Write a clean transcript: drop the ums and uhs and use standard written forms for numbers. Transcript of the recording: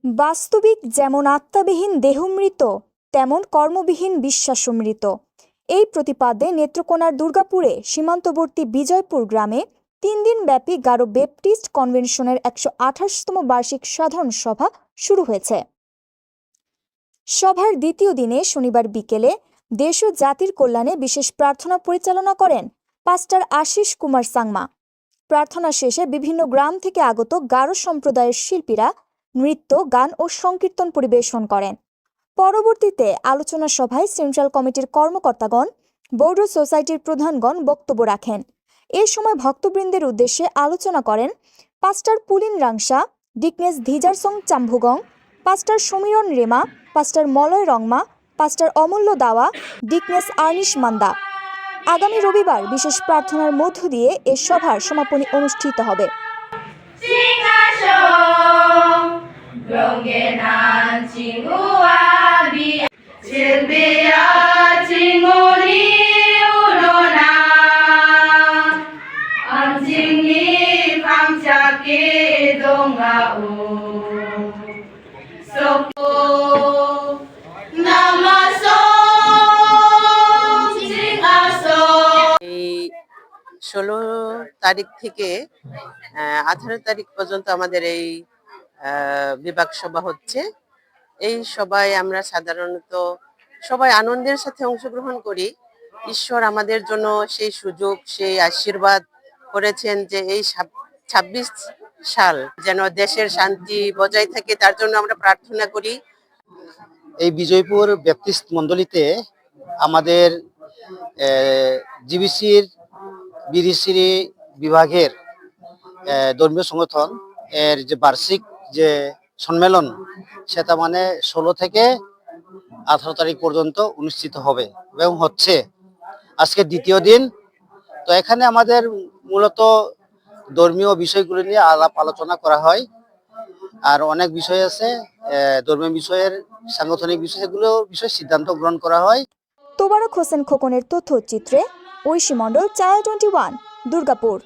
বাস্তবিক যেমন আত্মাবিহীন দেহমৃত, তেমন কর্মবিহীন বিশ্বাসমৃত। এই প্রতিপাদ্যে নেত্রকোনার দুর্গাপুরে সীমান্তবর্তী বিজয়পুর গ্রামে ৩ দিনব্যাপী গারো বেপ্টিস্ট কনভেনশনের ১২৮তম বার্ষিক সাধারণ সভা শুরু হয়েছে। সভার দ্বিতীয় দিনে শনিবার বিকেলে দেশ ও জাতির কল্যাণে বিশেষ প্রার্থনা পরিচালনা করেন পাস্টর আশিস কুমার সাংমা। প্রার্থনা শেষে বিভিন্ন গ্রাম থেকে আগত গারো সম্প্রদায়ের শিল্পীরা নৃত্য, গান ও সংকীর্তন পরিবেশন করেন। পরবর্তীতে আলোচনা সভায় সেন্ট্রাল কমিটির কর্মকর্তাগণ, বৌদ্ধ সোসাইটির প্রধানগণ বক্তব্য রাখেন। এ সময় ভক্তবৃন্দের উদ্দেশ্যে আলোচনা করেন পাস্টর পুলিন রাংসা, ডিকনেস ধিজারসং চাম্ভুগং, পাস্টর সমীরণ রেমা, পাস্টর মলয় রংমা, পাস্টর অমূল্য দাওয়া, ডিকনেস আর্নিশ মান্দা। আগামী রবিবার বিশেষ প্রার্থনার মধ্য দিয়ে এ সভার সমাপনী অনুষ্ঠিত হবে। এই 16 তারিখ থেকে 18 তারিখ পর্যন্ত আমাদের এই বিভাগ সভা হচ্ছে। এই সভায় আমরা সাধারণত সবাই আনন্দের সাথে অংশগ্রহণ করি। ঈশ্বর আমাদের জন্য সেই সুযোগ, সেই আশীর্বাদ করেছেন যে এই 26 সাল যেন দেশের শান্তি বজায় থাকে, তার জন্য আমরা প্রার্থনা করি। এই বিজয়পুর ব্যাপটিস্ট মণ্ডলীতে আমাদের জিবিসির বিরিশ্রী বিভাগের ধর্মীয় সংগঠন এর যে বার্ষিক যে সম্মেলন, সেটা মানে 16 থেকে 18 তারিখ পর্যন্ত অনুষ্ঠিত হবে এবং হচ্ছে আজকে দ্বিতীয় দিন। তো এখানে আমাদের মূলত ধর্মীয় বিষয়গুলো নিয়ে আলাপ আলোচনা করা হয়, আর অনেক বিষয় আছে ধর্মীয় বিষয়ের, সাংগঠনিক বিষয়, সেগুলো বিষয়ে সিদ্ধান্ত গ্রহণ করা হয়। তোবারক হোসেন খোকনের তথ্যচিত্রে ঐশী মণ্ডল, চ্যানেল 21, দুর্গাপুর।